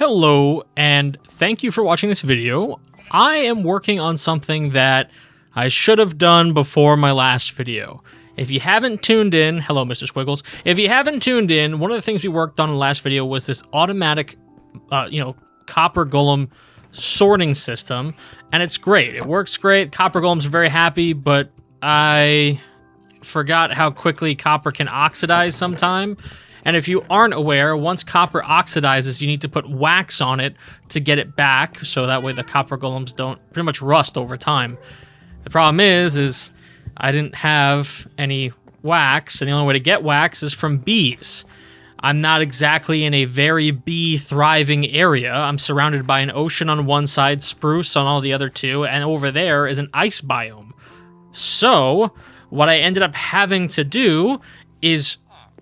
Hello, and thank you for watching this video. I am working on something that I should have done before my last video. If you haven't tuned in, hello Mr. Squiggles. If you haven't tuned in, one of the things we worked on in the last video was this automatic, copper golem sorting system, and it's great. It works great. Copper golems are very happy, but I forgot how quickly copper can oxidize sometime. And if you aren't aware, once copper oxidizes, you need to put wax on it to get it back, so that way the copper golems don't pretty much rust over time. The problem is I didn't have any wax, and the only way to get wax is from bees. I'm not exactly in a very bee-thriving area. I'm surrounded by an ocean on one side, spruce on all the other two, and over there is an ice biome. So, what I ended up having to do is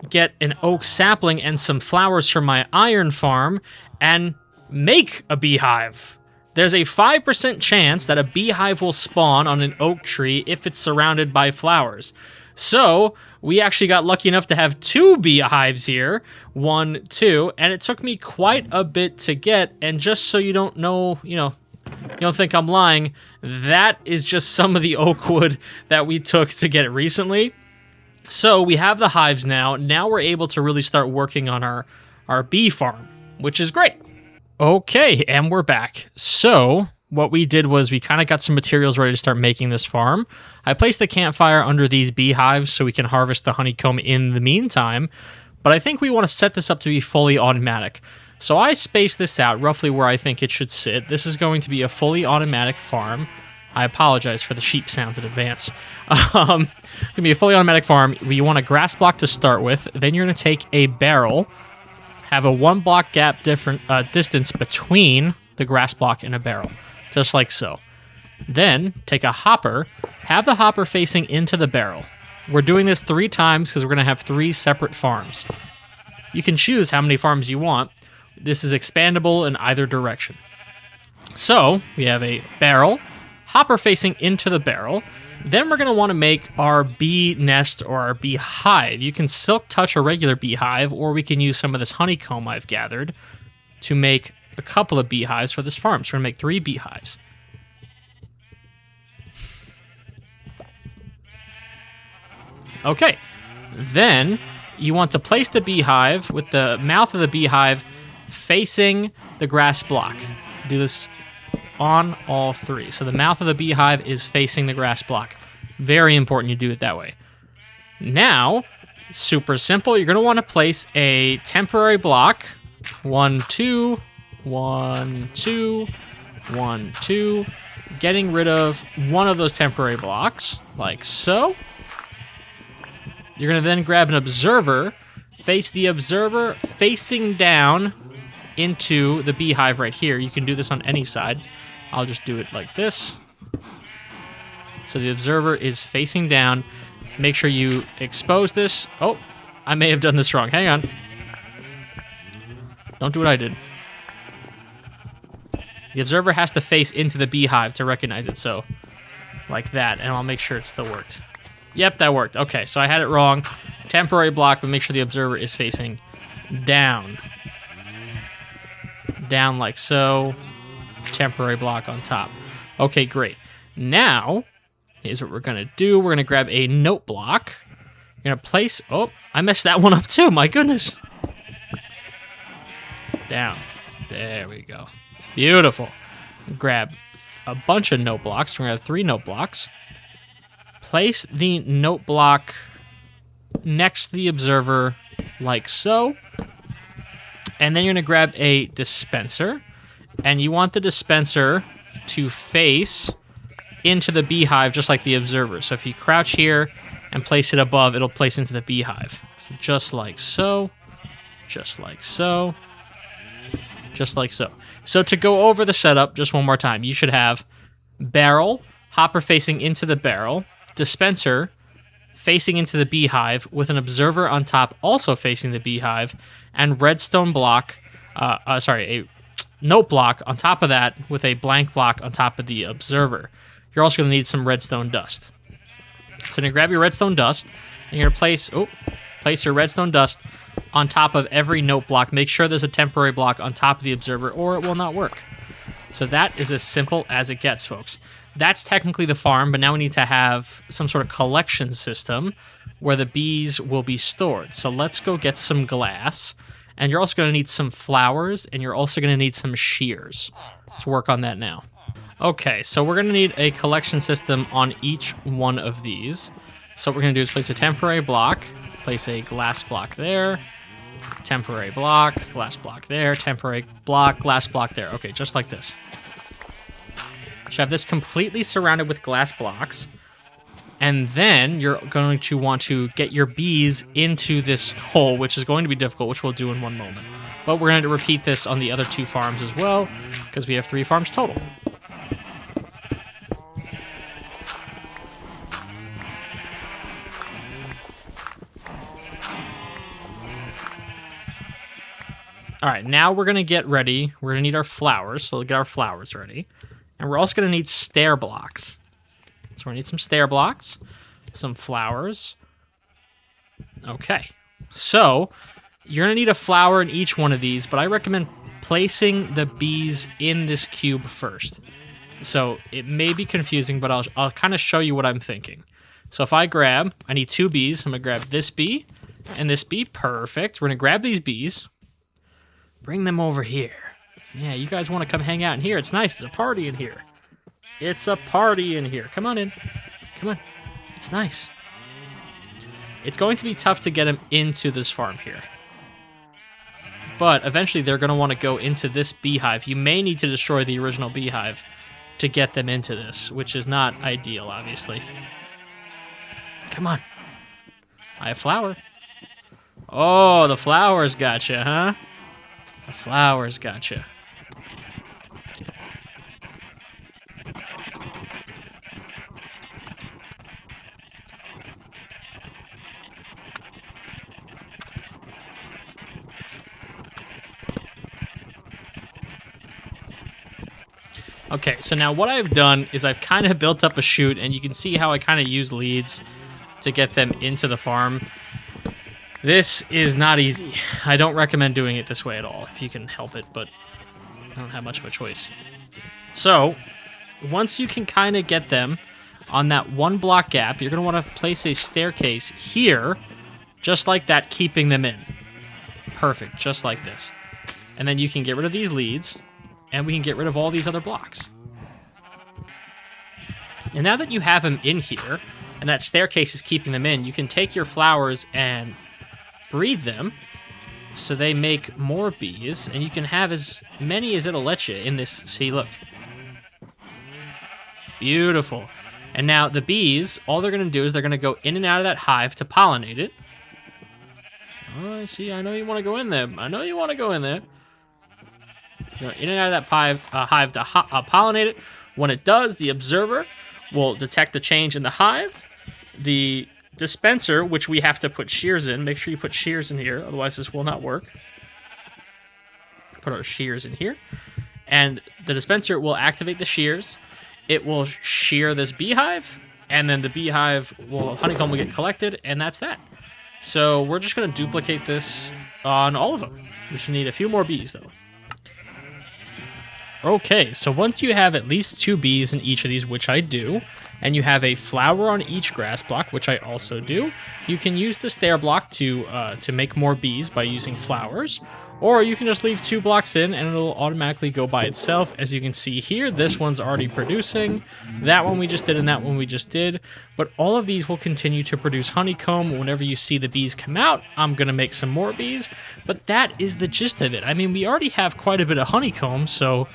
get an oak sapling and some flowers from my iron farm and make a beehive. There's a 5% chance that a beehive will spawn on an oak tree if it's surrounded by flowers. So we actually got lucky enough to have 2 beehives here, 1, 2, and it took me quite a bit to get. And just so you don't know, you don't think I'm lying, that is just some of the oak wood that we took to get it recently. So we have the hives now. Now we're able to really start working on our bee farm, which is great. Okay, and we're back. So what we did was we kind of got some materials ready to start making this farm. I placed the campfire under these beehives so we can harvest the honeycomb in the meantime, but I think we want to set this up to be fully automatic. So I spaced this out roughly where I think it should sit. This is going to be a fully automatic farm. I apologize for the sheep sounds in advance. It's going to be a fully automatic farm. You want a grass block to start with. Then you're going to take a barrel, have a 1 block gap distance between the grass block and a barrel, just like so. Then take a hopper, have the hopper facing into the barrel. We're doing this 3 times because we're going to have 3 separate farms. You can choose how many farms you want. This is expandable in either direction. So we have a barrel, hopper facing into the barrel. Then we're going to want to make our bee nest or our beehive. You can silk touch a regular beehive, or we can use some of this honeycomb I've gathered to make a couple of beehives for this farm. So we're going to make 3 beehives. Okay, then you want to place the beehive with the mouth of the beehive facing the grass block. Do this on all 3. So the mouth of the beehive is facing the grass block. Very important you do it that way. Now, super simple, you're going to want to place a temporary block. 1, 2, 1, 2, 1, 2. Getting rid of one of those temporary blocks, like so. You're going to then grab an observer, face the observer facing down into the beehive right here. You can do this on any side. I'll just do it like this. So the observer is facing down. Make sure you expose this. Oh, I may have done this wrong. Hang on. Don't do what I did. The observer has to face into the beehive to recognize it. So like that. And I'll make sure it still worked. Yep, that worked. Okay, so I had it wrong. Temporary block, but make sure the observer is facing down. Down like so. Temporary block on top. Okay, great. Now, here's what we're going to do. We're going to grab a note block. We're going to place... Oh, I messed that one up too. My goodness. Down. There we go. Beautiful. Grab a bunch of note blocks. We're going to have 3 note blocks. Place the note block next to the observer like so. And then you're going to grab a dispenser. And you want the dispenser to face into the beehive just like the observer. So if you crouch here and place it above, it'll place into the beehive. So just like so. Just like so. Just like so. So to go over the setup just one more time, you should have barrel, hopper facing into the barrel, dispenser facing into the beehive with an observer on top also facing the beehive, and redstone block, a note block on top of that with a blank block on top of the observer. You're also going to need some redstone dust. So you're going to grab your redstone dust, and you're going to place your redstone dust on top of every note block. Make sure there's a temporary block on top of the observer, or it will not work. So that is as simple as it gets, folks. That's technically the farm, but now we need to have some sort of collection system where the bees will be stored. So let's go get some glass, and you're also going to need some flowers, and you're also going to need some shears. Let's work on that now. Okay, so we're going to need a collection system on each one of these. So what we're going to do is place a temporary block, place a glass block there, temporary block, glass block there, temporary block, glass block there. Okay, just like this. Should have this completely surrounded with glass blocks. And then you're going to want to get your bees into this hole, which is going to be difficult, which we'll do in one moment. But we're going to repeat this on the other 2 farms as well, because we have 3 farms total. All right, now we're going to get ready. We're going to need our flowers, so we'll get our flowers ready. And we're also going to need stair blocks. So we're going to need some stair blocks, some flowers. Okay, so you're going to need a flower in each one of these, but I recommend placing the bees in this cube first. So it may be confusing, but I'll kind of show you what I'm thinking. So if I need 2 bees. I'm going to grab this bee and this bee. Perfect. We're going to grab these bees. Bring them over here. Yeah, you guys want to come hang out in here. It's nice. It's a party in here. It's a party in here. Come on in. Come on. It's nice. It's going to be tough to get them into this farm here. But eventually they're going to want to go into this beehive. You may need to destroy the original beehive to get them into this, which is not ideal, obviously. Come on. I have flower. Oh, the flowers gotcha, huh? The flowers gotcha. Okay, so now what I've done is I've kind of built up a chute, and you can see how I kind of use leads to get them into the farm. This is not easy. I don't recommend doing it this way at all, if you can help it, but I don't have much of a choice. So, once you can kind of get them on that 1 block gap, you're going to want to place a staircase here, just like that, keeping them in. Perfect, just like this. And then you can get rid of these leads, and we can get rid of all these other blocks. And now that you have them in here, and that staircase is keeping them in, you can take your flowers and breed them so they make more bees, and you can have as many as it'll let you in this. See, look. Beautiful. And now the bees, all they're going to do is they're going to go in and out of that hive to pollinate it. Oh, I see. I know you want to go in there. I know you want to go in there. Go in and out of that hive to pollinate it. When it does, the observer will detect the change in the hive. The dispenser, which we have to put shears in. Make sure you put shears in here, otherwise this will not work. Put our shears in here. And the dispenser will activate the shears. It will shear this beehive, and then the honeycomb will get collected, and that's that. So we're just going to duplicate this on all of them. We should need a few more bees, though. Okay, so once you have at least 2 bees in each of these, which I do, and you have a flower on each grass block, which I also do, you can use the stair block to make more bees by using flowers, or you can just leave 2 blocks in and it'll automatically go by itself. As you can see here, this one's already producing, that one we just did, and that one we just did, but all of these will continue to produce honeycomb. Whenever you see the bees come out, I'm going to make some more bees, but that is the gist of it. I mean, we already have quite a bit of honeycomb, so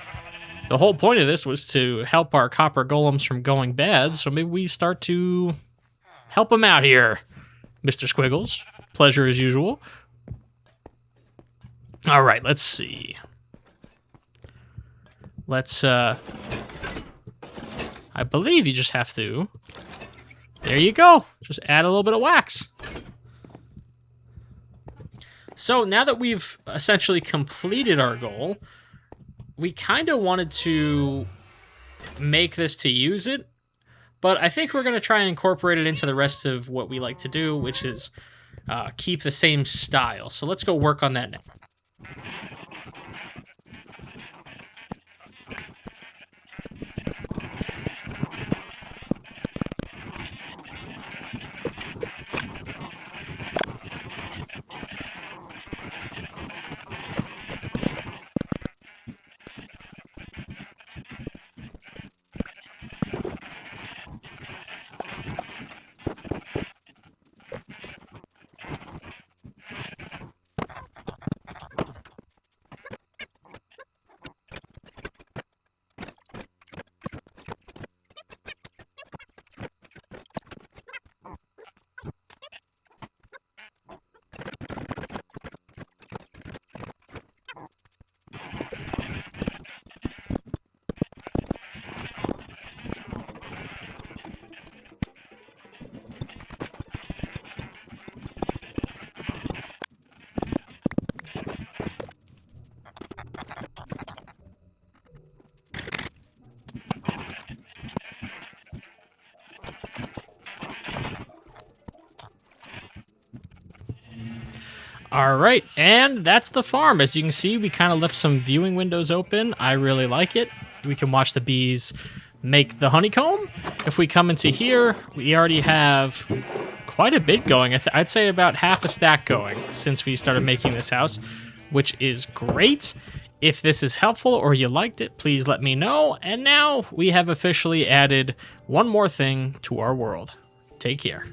the whole point of this was to help our copper golems from going bad, so maybe we start to help them out here, Mr. Squiggles. Pleasure as usual. All right, let's see. I believe you just have to... There you go. Just add a little bit of wax. So now that we've essentially completed our goal, we kind of wanted to make this to use it, but I think we're going to try and incorporate it into the rest of what we like to do, which is keep the same style. So let's go work on that now. All right, and that's the farm. As you can see, we kind of left some viewing windows open. I really like it. We can watch the bees make the honeycomb. If we come into here, we already have quite a bit going. I'd say about half a stack going since we started making this house, which is great. If this is helpful or you liked it, please let me know. And now we have officially added one more thing to our world. Take care.